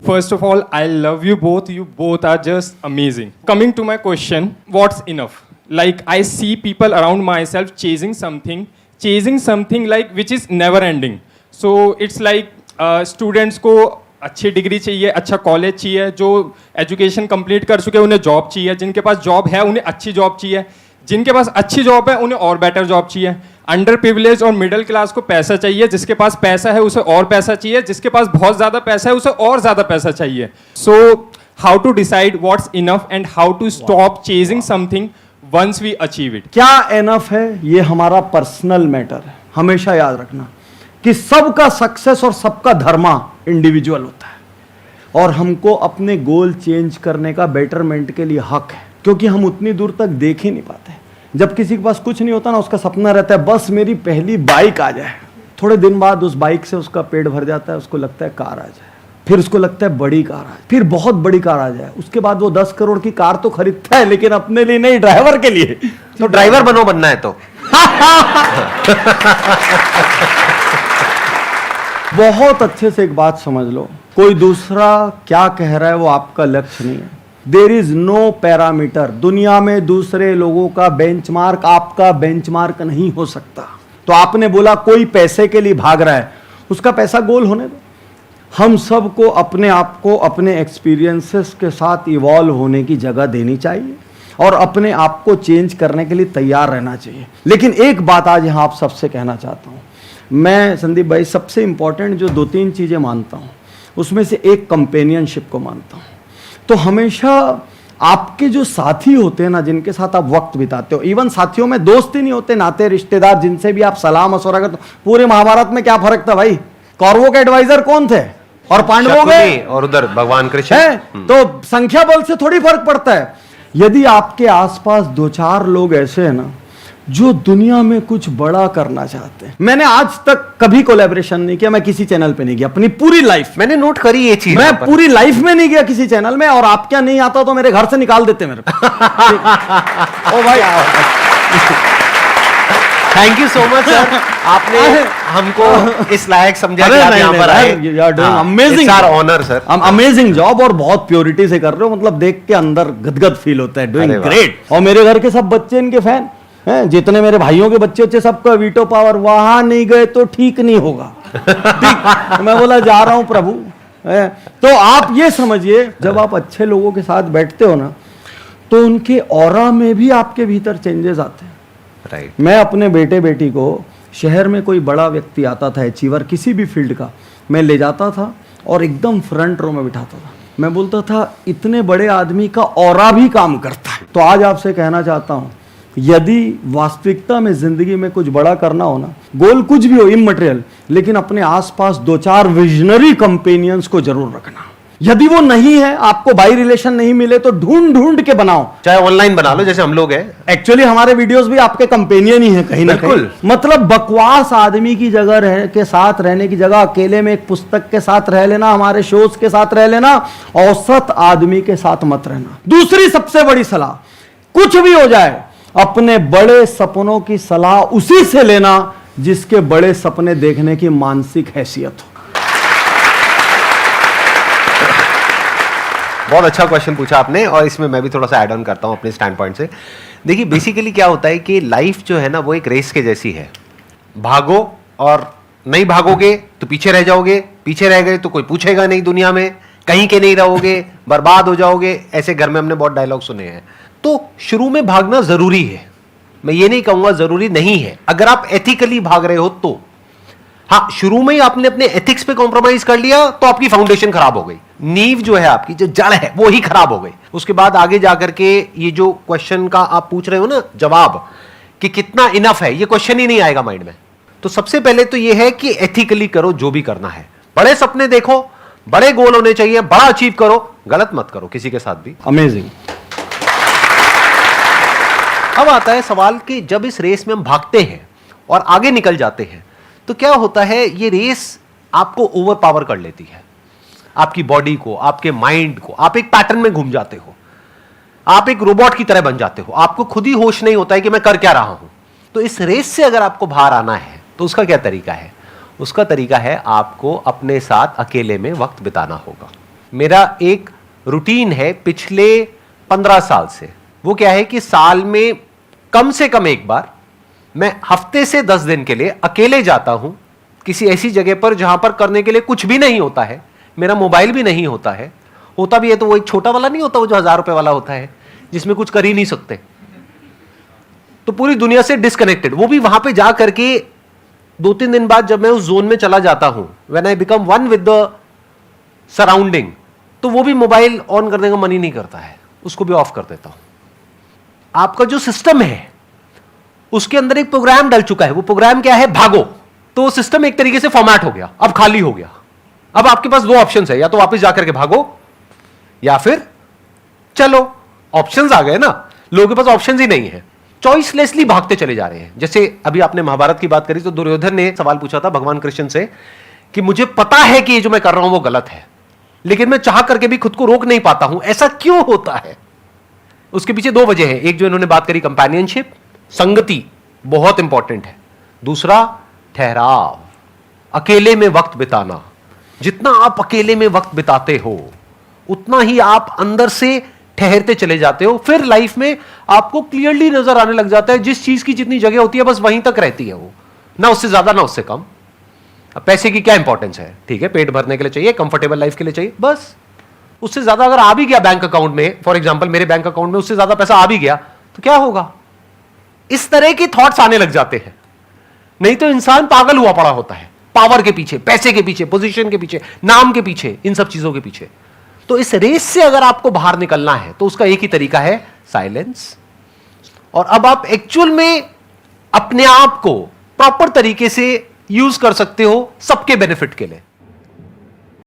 First of all, I love you both. You both are just amazing. Coming to my question, what's enough? Like, I see people around myself chasing something like which is never ending. So it's like students को अच्छी degree चाहिए, अच्छा college चाहिए, जो education complete कर चुके हैं उन्हें जॉब चाहिए, जिनके पास जॉब है उन्हें अच्छी जॉब चाहिए, जिनके पास अच्छी जॉब है उन्हें और बेटर जॉब चाहिए। अंडर प्रिविलेज और मिडिल क्लास को पैसा चाहिए, जिसके पास पैसा है उसे और पैसा चाहिए, जिसके पास बहुत ज़्यादा पैसा है उसे और ज़्यादा पैसा चाहिए। So how to decide what's enough and how to stop chasing something once we achieve it. क्या एनफ है ये हमारा पर्सनल मैटर है। हमेशा याद रखना कि सबका सक्सेस और सबका धर्मा इंडिविजुअल होता है और हमको अपने गोल चेंज करने का बेटरमेंट के लिए हक है, क्योंकि हम उतनी दूर तक देख ही नहीं पाते। जब किसी के पास कुछ नहीं होता ना, उसका सपना रहता है बस मेरी पहली बाइक आ जाए। थोड़े दिन बाद उस बाइक से उसका पेट भर जाता है, उसको लगता है कार आ जाए, फिर उसको लगता है बड़ी कार आ जाए, फिर बहुत बड़ी कार आ जाए। उसके बाद वो 10 करोड़ की कार तो खरीदता है, लेकिन अपने लिए नहीं, ड्राइवर के लिए। तो ड्राइवर बनना है तो बहुत अच्छे से एक बात समझ लो, कोई दूसरा क्या कह रहा है वो आपका लक्ष्य नहीं है। There is no parameter. दुनिया में दूसरे लोगों का बेंचमार्क आपका बेंचमार्क नहीं हो सकता। तो आपने बोला कोई पैसे के लिए भाग रहा है, उसका पैसा गोल होने दो। हम सबको अपने आप को अपने एक्सपीरियंसेस के साथ इवॉल्व होने की जगह देनी चाहिए और अपने आप को चेंज करने के लिए तैयार रहना चाहिए। लेकिन एक बात आज यहाँ आप सबसे कहना चाहता हूँ, मैं संदीप भाई सबसे इंपॉर्टेंट जो 2-3 चीज़ें मानता हूँ, उसमें से एक कंपेनियनशिप को मानता हूँ। तो हमेशा आपके जो साथी होते हैं ना, जिनके साथ आप वक्त बिताते हो, इवन साथियों में दोस्त ही नहीं होते, नाते रिश्तेदार जिनसे भी आप सलाह मशवरा करते हो। पूरे महाभारत में क्या फर्क था भाई? कौरवों के एडवाइजर कौन थे और पांडवों के, और उधर भगवान कृष्ण है। तो संख्या बल से थोड़ी फर्क पड़ता है। यदि आपके आसपास 2-4 लोग ऐसे हैं ना जो दुनिया में कुछ बड़ा करना चाहते हैं। मैंने आज तक कभी कोलैबोरेशन नहीं किया, मैं किसी चैनल पे नहीं गया अपनी पूरी लाइफ। मैंने नोट करी ये चीज, मैं पूरी लाइफ में नहीं गया किसी चैनल में, और आप क्या नहीं आता तो मेरे घर से निकाल देते मेरे को। ओ भाई thank you so much sir, आपने हमको इस लायक समझा कि आप यहाँ पर आए। Amazing honour sir, amazing job, और बहुत प्योरिटी से कर रहे हो, मतलब देख के अंदर गदगद फील होता है। Doing great. और मेरे घर के सब बच्चे इनके फैन हैं, जितने मेरे भाइयों के बच्चे सबका वीटो पावर। वहां नहीं गए तो ठीक नहीं होगा। ठीक, मैं बोला जा रहा हूं प्रभु। तो आप ये समझिए, जब आप अच्छे लोगों के साथ बैठते हो ना, तो उनके ऑरा में भी आपके भीतर चेंजेस आते हैं। राइट। मैं अपने बेटे बेटी को, शहर में कोई बड़ा व्यक्ति आता था, अचीवर किसी भी फील्ड का, मैं ले जाता था और एकदम फ्रंट रो में बिठाता था। मैं बोलता था इतने बड़े आदमी का ऑरा भी काम करता है। तो आज आपसे कहना चाहता हूं, यदि वास्तविकता में जिंदगी में कुछ बड़ा करना हो ना, गोल कुछ भी हो इमटेरियल, लेकिन अपने आसपास 2-4 विजनरी कंपेनियंस को जरूर रखना। यदि वो नहीं है, आपको बाई रिलेशन नहीं मिले, तो ढूंढ ढूंढ के बनाओ, चाहे ऑनलाइन बना लो जैसे हम लोग हैं। एक्चुअली हमारे वीडियोस भी आपके कंपेनियन ही हैं कहीं ना कहीं। मतलब बकवास आदमी की जगह के साथ रहने की जगह अकेले में एक पुस्तक के साथ रह लेना, हमारे शोज के साथ रह लेना, औसत आदमी के साथ मत रहना। दूसरी सबसे बड़ी सलाह, कुछ भी हो जाए, अपने बड़े सपनों की सलाह उसी से लेना जिसके बड़े सपने देखने की मानसिक हैसियत हो। बहुत अच्छा क्वेश्चन पूछा आपने, और इसमें मैं भी थोड़ा सा ऐड ऑन करता हूं अपने स्टैंड पॉइंट से। देखिए बेसिकली क्या होता है कि लाइफ जो है ना, वो एक रेस के जैसी है। भागो, और नहीं भागोगे तो पीछे रह जाओगे, पीछे रह गए तो कोई पूछेगा नहीं दुनिया में, कहीं के नहीं रहोगे, बर्बाद हो जाओगे। ऐसे घर में हमने बहुत डायलॉग सुने हैं। तो शुरू में भागना जरूरी है, मैं ये नहीं कहूंगा जरूरी नहीं है, अगर आप एथिकली भाग रहे हो तो। हाँ, शुरू में ही आपने अपने एथिक्स पे कॉम्प्रोमाइज कर लिया तो आपकी फाउंडेशन खराब हो गई, नींव जो है आपकी, जो जड़ है वो ही खराब हो गई। उसके बाद आगे जाकर के ये जो क्वेश्चन का आप पूछ रहे हो ना जवाब, कि कितना इनफ है, ये क्वेश्चन ही नहीं आएगा माइंड में। तो सबसे पहले तो ये है कि एथिकली करो जो भी करना है, बड़े सपने देखो, बड़े गोल होने चाहिए, बड़ा अचीव करो, गलत मत करो किसी के साथ भी। अमेजिंग। अब आता है सवाल कि जब इस रेस में हम भागते हैं और आगे निकल जाते हैं, तो क्या होता है, ये रेस आपको ओवर पावर कर लेती है, आपकी बॉडी को, आपके माइंड को। आप एक पैटर्न में घूम जाते हो, आप एक रोबोट की तरह बन जाते हो, आपको खुद ही होश नहीं होता है कि मैं कर क्या रहा हूं। तो इस रेस से अगर आपको बाहर आना है तो उसका क्या तरीका है? उसका तरीका है आपको अपने साथ अकेले में वक्त बिताना होगा। मेरा एक रूटीन है पिछले 15 साल से। वो क्या है कि साल में कम से कम एक बार मैं हफ्ते से 10 दिन के लिए अकेले जाता हूं किसी ऐसी जगह पर जहां पर करने के लिए कुछ भी नहीं होता है, मेरा मोबाइल भी नहीं होता है, होता भी है तो वो एक छोटा वाला नहीं होता, वो जो 1000 रुपए वाला होता है जिसमें कुछ कर ही नहीं सकते, तो पूरी दुनिया से डिस्कनेक्टेड। वो भी वहां पे जा करके 2-3 दिन बाद जब मैं उस जोन में चला जाता हूं, when I become one with the surrounding, तो वो भी मोबाइल ऑन करने का मन ही नहीं करता है, उसको भी ऑफ कर देता हूं। आपका जो सिस्टम है उसके अंदर एक प्रोग्राम डल चुका है, वो प्रोग्राम क्या है, भागो। तो वो सिस्टम एक तरीके से फॉर्मेट हो गया, अब खाली हो गया। अब आपके पास 2 ऑप्शन है, या तो वापस जाकर के भागो या फिर चलो। ऑप्शंस आ गए ना, लोगों के पास ऑप्शंस ही नहीं है, चॉइसलेसली भागते चले जा रहे हैं। जैसे अभी आपने महाभारत की बात करी तो दुर्योधन ने सवाल पूछा था भगवान कृष्ण से कि मुझे पता है कि ये जो मैं कर रहा हूं वो गलत है, लेकिन मैं चाह करके भी खुद को रोक नहीं पाता हूं, ऐसा क्यों होता है? उसके पीछे 2 वजह है। एक जो इन्होंने बात करी कंपेनियनशिप, संगति बहुत इंपॉर्टेंट है। दूसरा ठहराव, अकेले में वक्त बिताना। जितना आप अकेले में वक्त बिताते हो उतना ही आप अंदर से ठहरते चले जाते हो। फिर लाइफ में आपको क्लियरली नजर आने लग जाता है जिस चीज की जितनी जगह होती है बस वहीं तक रहती है वो, ना उससे ज्यादा ना उससे कम। अब पैसे की क्या इंपॉर्टेंस है, ठीक है, पेट भरने के लिए चाहिए, कंफर्टेबल लाइफ के लिए चाहिए, बस। उससे ज्यादा अगर आ भी गया बैंक अकाउंट में, फॉर एग्जांपल मेरे बैंक अकाउंट में उससे ज्यादा पैसा आ भी गया तो क्या होगा? इस तरह के थॉट्स आने लग जाते हैं। नहीं तो इंसान पागल हुआ पड़ा होता है पावर के पीछे, पैसे के पीछे, पोजीशन के पीछे, नाम के पीछे, इन सब चीजों के पीछे। तो इस रेस से अगर आपको बाहर निकलना है तो उसका एक ही तरीका है, साइलेंस। और अब आप एक्चुअल में अपने आप को प्रॉपर तरीके से यूज कर सकते हो सबके बेनिफिट के लिए।